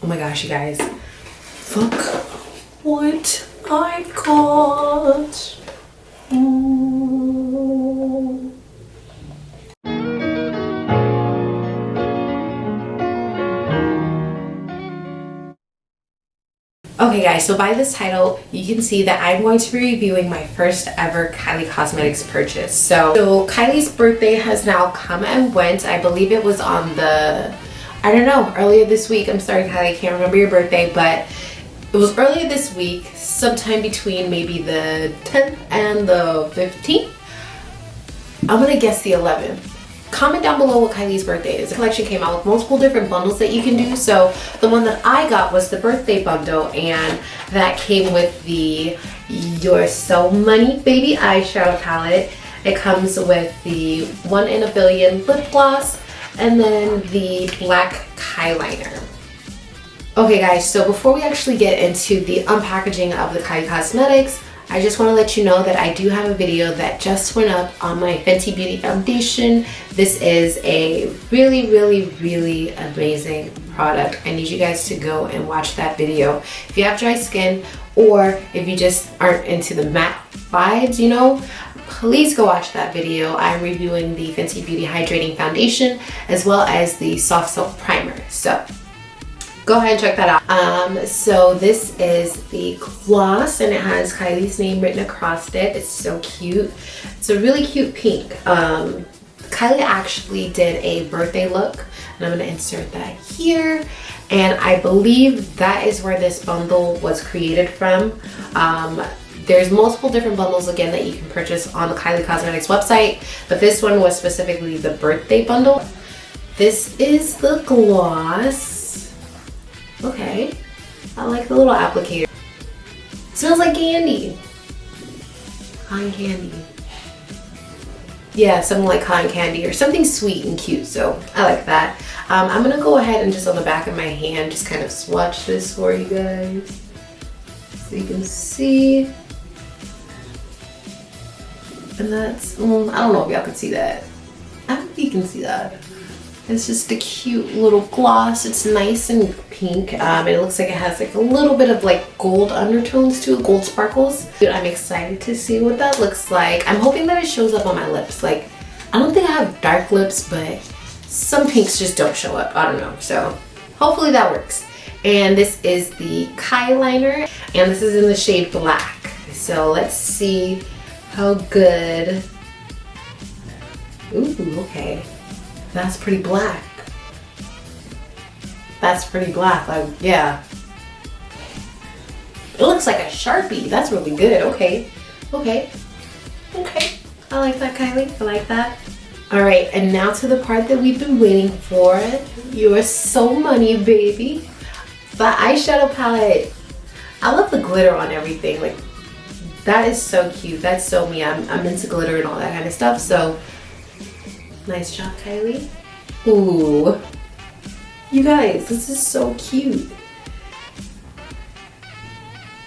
Oh my gosh, you guys. Look what I got. Ooh. Okay guys, so by this title, you can see that I'm going to be reviewing my first ever Kylie Cosmetics purchase. So Kylie's birthday has now come and went. I believe it was on the, I don't know, earlier this week. I'm sorry Kylie, I can't remember your birthday, but it was earlier this week, sometime between maybe the 10th and the 15th. I'm gonna guess the 11th. Comment down below what Kylie's birthday is. The collection came out with multiple different bundles that you can do. So the one that I got was the birthday bundle, and that came with the You're So Money Baby eyeshadow palette. It comes with the 1 in a Billion lip gloss and then the black Kyliner. Okay guys, so before we actually get into the unpackaging of the Kylie Cosmetics, I just want to let you know that I do have a video that just went up on my Fenty Beauty foundation. This is a really amazing product. I need you guys to go and watch that video. If you have dry skin or if you just aren't into the matte vibes, you know, please go watch that video. I'm reviewing the Fenty Beauty Hydrating Foundation as well as the Soft Soap Primer. So go ahead and check that out. So this is the gloss and it has Kylie's name written across it. It's so cute. It's a really cute pink. Kylie actually did a birthday look and I'm gonna insert that here. And I believe that is where this bundle was created from. There's multiple different bundles again that you can purchase on the Kylie Cosmetics website, but this one was specifically the birthday bundle. This is the gloss. Okay, I like the little applicator. It smells like candy. Cotton candy. Yeah, something like cotton candy or something sweet and cute, so I like that. I'm gonna go ahead and just on the back of my hand just kind of swatch this for you guys so you can see. And that's, I don't know if y'all can see that. I don't think you can see that. It's just a cute little gloss. It's nice and pink. It looks like it has like a little bit of like gold undertones to it, gold sparkles. Dude, I'm excited to see what that looks like. I'm hoping that it shows up on my lips. Like, I don't think I have dark lips, but some pinks just don't show up. I don't know. So hopefully that works. And this is the Kyliner, and this is in the shade black. So let's see how good. Ooh, okay. That's pretty black. That's pretty black, like, yeah. It looks like a Sharpie. That's really good. Okay. Okay. Okay. I like that, Kylie. I like that. All right, and now to the part that we've been waiting for. You're So Money, baby. The eyeshadow palette. I love the glitter on everything. Like, that is so cute. That's so me. I'm into glitter and all that kind of stuff, so nice job, Kylie. Ooh. You guys, this is so cute.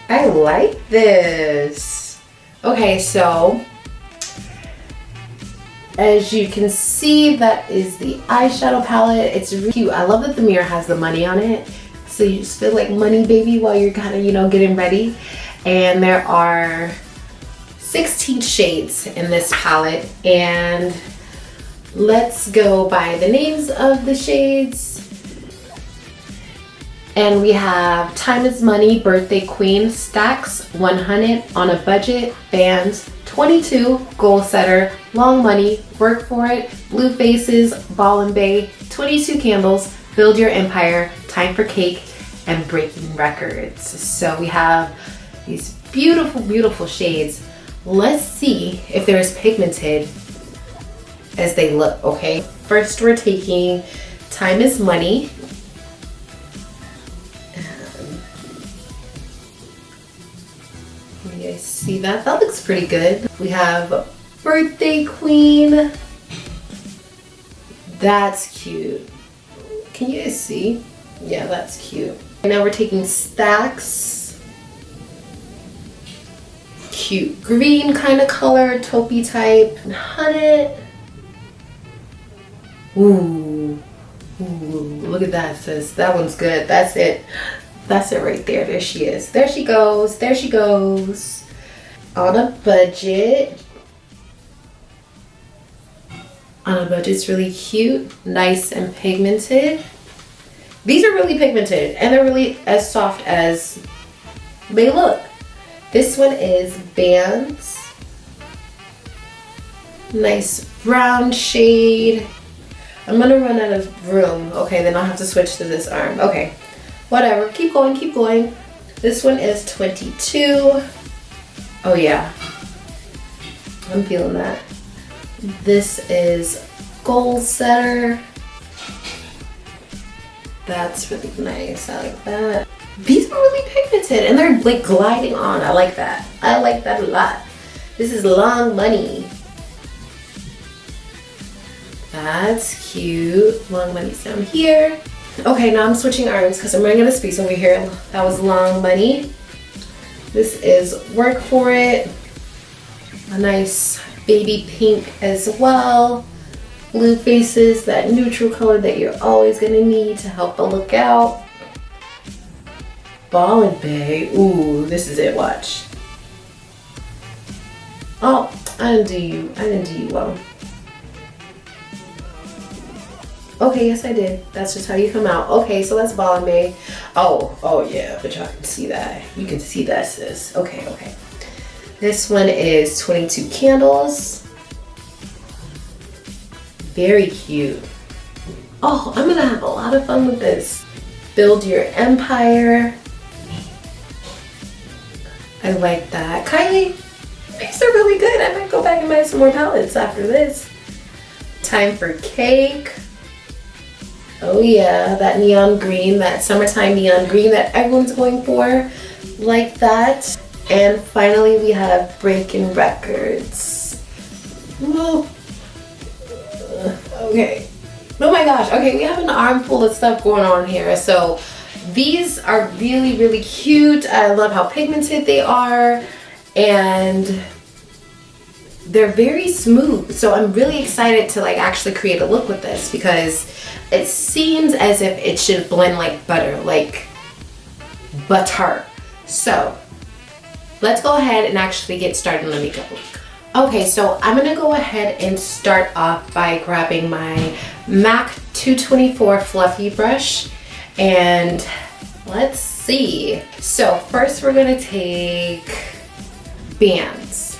I like this. Okay, so as you can see, that is the eyeshadow palette. It's really cute. I love that the mirror has the money on it. So you just feel like money baby while you're kind of, you know, getting ready. And there are 16 shades in this palette, and let's go by the names of the shades. And we have Time is Money, Birthday Queen, Stacks, 100, On a Budget, Bands, 22, Goal Setter, Long Money, Work for It, Blue Faces, Ball and Bay, 22 Candles, Build Your Empire, Time for Cake, and Breaking Records. So we have these beautiful shades. Let's see if they're as pigmented as they look, okay? First we're taking Time is Money. You guys see that? That looks pretty good. We have Birthday Queen. That's cute. Can you guys see? Yeah, that's cute. And now we're taking Stacks. Cute green kind of color, taupey type. Hunt it. Ooh. Ooh. look at that, sis. That one's good. That's it. That's it right there. There she is. There she goes. There she goes. On a budget. On a budget's really cute, nice and pigmented. These are really pigmented and they're really as soft as they look. This one is Bands. Nice brown shade. I'm gonna run out of room. Okay, then I'll have to switch to this arm. Okay, whatever. Keep going, keep going. This one is 22. Oh yeah, I'm feeling that. This is Goal Setter. That's really nice. I like that. These are really pigmented and they're like gliding on. I like that. I like that a lot. This is Long Money. That's cute. Long Money's down here. Okay, now I'm switching arms because I'm running out of space over here. That was Long Money. This is Work For It. A nice baby pink as well. Blue Faces, that neutral color that you're always gonna need to help the look out. Ball and Bay. Ooh, this is it. Watch. Oh, I didn't do you. I didn't do you well. Okay, yes I did. That's just how you come out. Okay, so that's Ball and Bay. Oh yeah, but y'all can see that. You can see that, sis. Okay, okay. This one is 22 Candles. Very cute. Oh, I'm gonna have a lot of fun with this. Build Your Empire. I like that. Kylie, these are really good. I might go back and buy some more palettes after this. Time for Cake. Oh yeah, that neon green, that summertime neon green that everyone's going for. Like that. And finally we have Breaking Records. Whoa. Okay. Oh my gosh. Okay, we have an armful of stuff going on here. So these are really, really cute. I love how pigmented they are. And they're very smooth. So I'm really excited to like actually create a look with this because it seems as if it should blend like butter, like butter. So let's go ahead and actually get started on the makeup look. Okay, so I'm gonna go ahead and start off by grabbing my MAC 224 fluffy brush and let's see. So first we're gonna take Bands.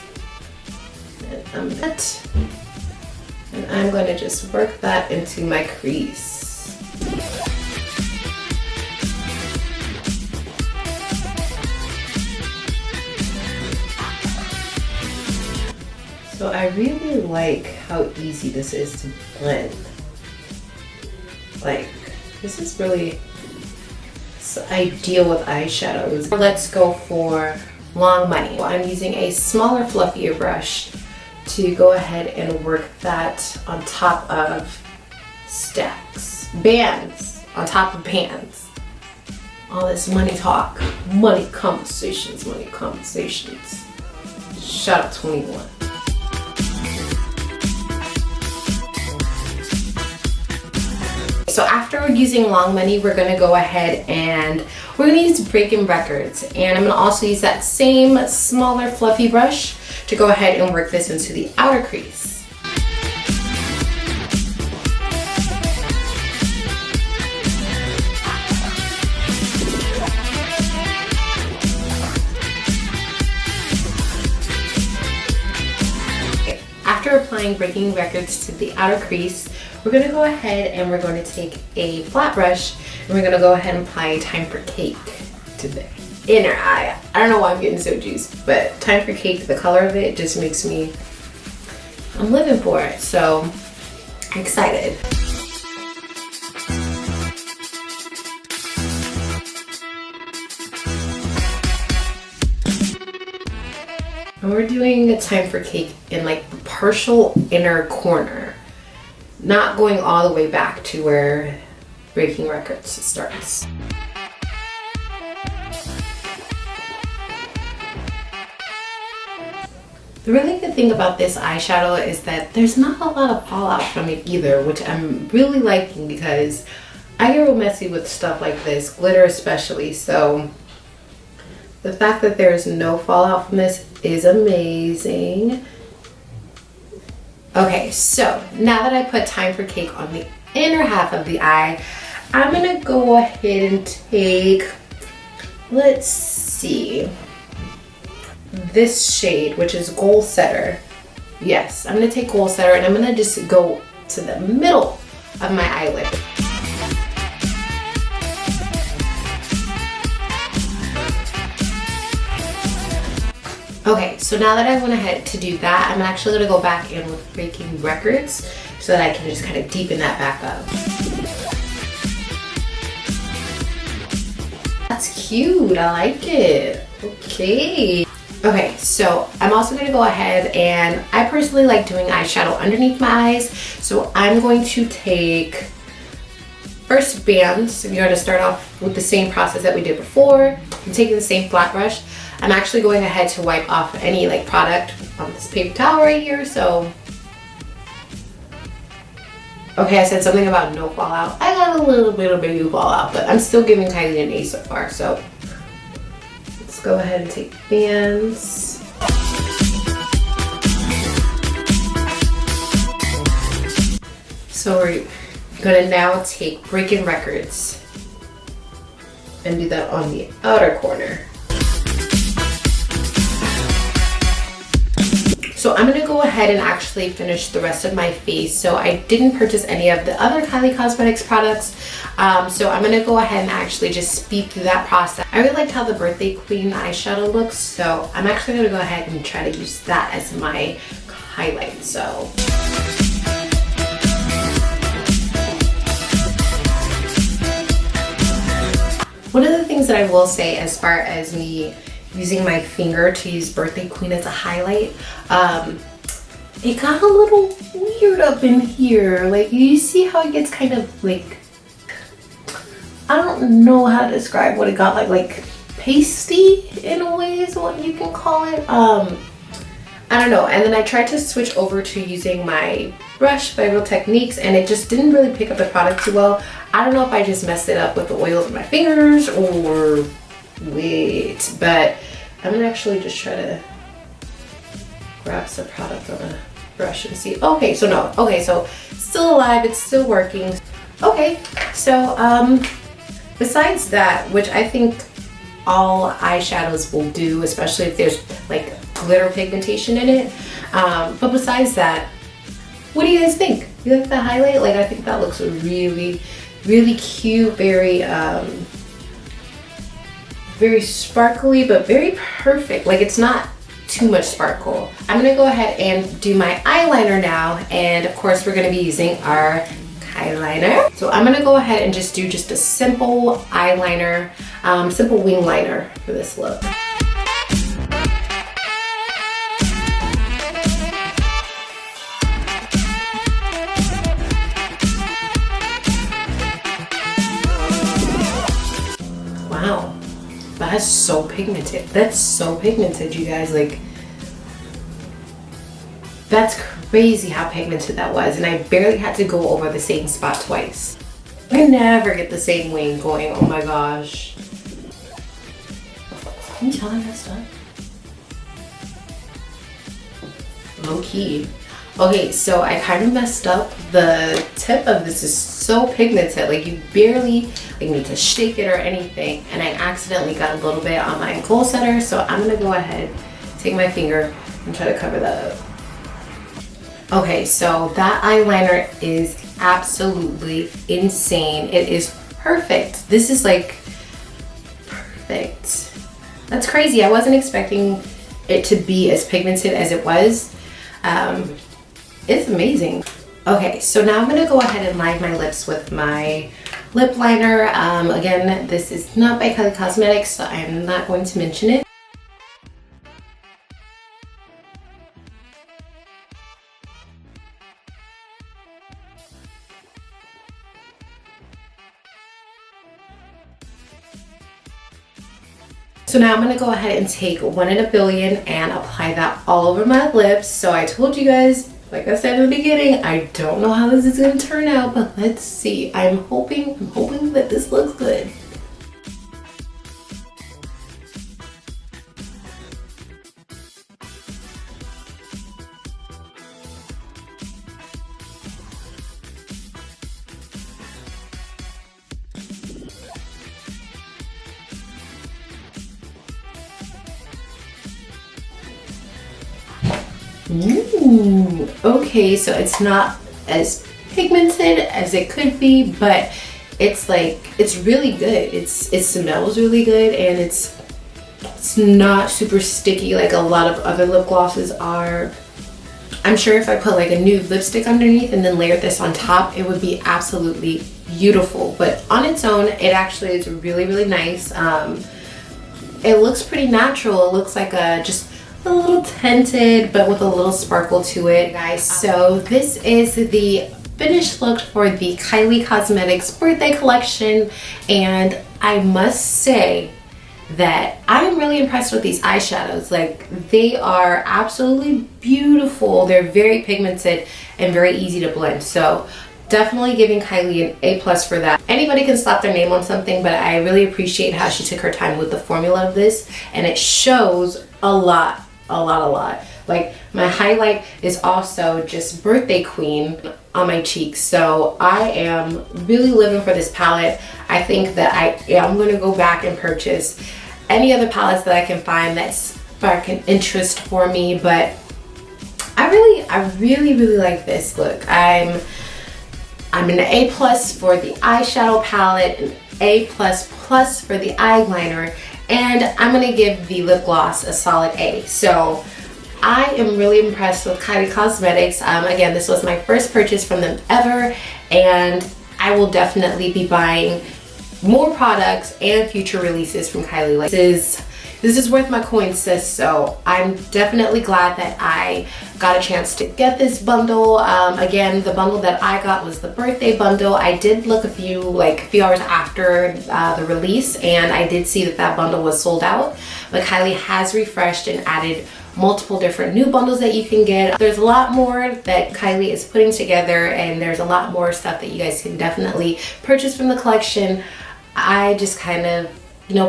And I'm gonna just work that into my crease. So I really like how easy this is to blend. Like, this is really ideal with eyeshadows. Let's go for Long Money. I'm using a smaller, fluffier brush to go ahead and work that on top of stacks. Bands on top of bands. All this money talk, money conversations, money conversations. Shout out 21. So after we're using Long Money, we're gonna go ahead and we're gonna use Breaking Records. And I'm gonna also use that same smaller fluffy brush to go ahead and work this into the outer crease. After applying Breaking Records to the outer crease, we're gonna go ahead and we're going to take a flat brush and we're gonna go ahead and apply Time for Cake to the inner eye. I don't know why I'm getting so juiced, but Time for Cake, the color of it just makes me, I'm living for it. So I'm excited. And we're doing a Time for Cake in like the partial inner corner. Not going all the way back to where Breaking Records starts. The really good thing about this eyeshadow is that there's not a lot of fallout from it either, which I'm really liking because I get real messy with stuff like this, glitter especially, so the fact that there's no fallout from this is amazing. Okay, so now that I put Time for Cake on the inner half of the eye, I'm gonna go ahead and take, let's see, this shade, which is Goal Setter. Yes, I'm gonna take Goal Setter and I'm gonna just go to the middle of my eyelid. Okay, so now that I went ahead to do that, I'm actually gonna go back in with Breaking Records so that I can just kind of deepen that back up. That's cute, I like it. Okay. Okay, so I'm also gonna go ahead and I personally like doing eyeshadow underneath my eyes. So I'm going to take first bands. You're gonna start off with the same process that we did before. I'm taking the same flat brush. I'm actually going ahead to wipe off any like product on this paper towel right here, so. Okay, I said something about no fallout. I got a little bit of baby fallout, but I'm still giving Kylie an A so far, so. Let's go ahead and take bands. So we're gonna now take Breaking Records and do that on the outer corner. So I'm gonna go ahead and actually finish the rest of my face. So I didn't purchase any of the other Kylie Cosmetics products. So I'm gonna go ahead and actually just speed through that process. I really liked how the Birthday Queen eyeshadow looks. So I'm actually gonna go ahead and try to use that as my highlight. So. One of the things that I will say as far as me using my finger to use Birthday Queen as a highlight, it got a little weird up in here. Like, you see how it gets kind of like, I don't know how to describe what it got like pasty in a way is what you can call it. I don't know. And then I tried to switch over to using my brush by Real Techniques and it just didn't really pick up the product too well. I don't know if I just messed it up with the oils in my fingers or wait, but I'm gonna actually just try to grab some product on a brush and see. Okay, so no. Okay, so still alive, it's still working. Okay, so besides that, which I think all eyeshadows will do, especially if there's like glitter pigmentation in it. But besides that, what do you guys think? You like the highlight? Like, I think that looks really, really cute, very very sparkly, but very perfect. Like, it's not too much sparkle. I'm gonna go ahead and do my eyeliner now, and of course we're gonna be using our Kyliner. So I'm gonna go ahead and just do a simple eyeliner, simple wing liner for this look. Wow, that's so pigmented. That's so pigmented, you guys. Like, that's crazy how pigmented that was, and I barely had to go over the same spot twice. I never get the same wing going. Oh my gosh. Can you tell I messed up? Low key. Okay, so I kind of messed up. The tip of this is so pigmented, like you barely like need to shake it or anything, and I accidentally got a little bit on my Goal Setter, so I'm gonna go ahead, take my finger, and try to cover that up. Okay, so that eyeliner is absolutely insane. It is perfect. This is like perfect. That's crazy. I wasn't expecting it to be as pigmented as it was. It's amazing. Okay, so now I'm gonna go ahead and line my lips with my lip liner. Again, this is not by Kylie Cosmetics, so I'm not going to mention it. So now I'm gonna go ahead and take 1 in a Billion and apply that all over my lips. So I told you guys Like I said in the beginning, I don't know how this is gonna turn out, but let's see. I'm hoping that this looks good. Ooh, okay, so it's not as pigmented as it could be, but it's really good. It smells really good, and it's not super sticky like a lot of other lip glosses are. I'm sure if I put like a nude lipstick underneath and then layered this on top, it would be absolutely beautiful. But on its own, it actually is really, really nice. It looks pretty natural. It looks like just a little tinted, but with a little sparkle to it, guys. So this is the finished look for the Kylie Cosmetics Birthday Collection, and I must say that I'm really impressed with these eyeshadows. Like, they are absolutely beautiful. They're very pigmented and very easy to blend. So definitely giving Kylie an A+ for that. Anybody can slap their name on something, but I really appreciate how she took her time with the formula of this, and it shows a lot. Like, my highlight is also just Birthday Queen on my cheeks. So I am really living for this palette. I think that I'm going to go back and purchase any other palettes that I can find that spark an interest for me. But I really like this look. I'm an A+ for the eyeshadow palette, an A++ for the eyeliner, and I'm gonna give the lip gloss a solid A. So I am really impressed with Kylie Cosmetics. Again, this was my first purchase from them ever, and I will definitely be buying more products and future releases from Kylie. Like, this is worth my coin, sis. So I'm definitely glad that I got a chance to get this bundle. Again, the bundle that I got was the birthday bundle. I did look a few hours after the release, and I did see that bundle was sold out. But Kylie has refreshed and added multiple different new bundles that you can get. There's a lot more that Kylie is putting together, and there's a lot more stuff that you guys can definitely purchase from the collection. I just kind of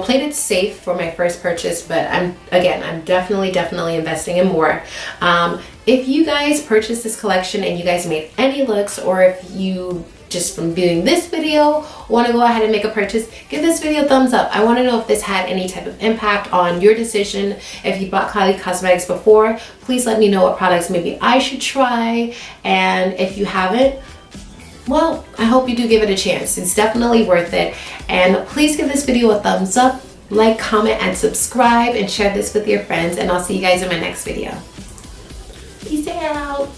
played it safe for my first purchase, but I'm definitely investing in more. If you guys purchased this collection and you guys made any looks, or if you just from viewing this video want to go ahead and make a purchase, give this video a thumbs up. I want to know if this had any type of impact on your decision. If you bought Kylie Cosmetics before, please let me know what products maybe I should try, and if you haven't, well, I hope you do give it a chance. It's definitely worth it. And please give this video a thumbs up, like, comment, and subscribe, and share this with your friends. And I'll see you guys in my next video. Peace out.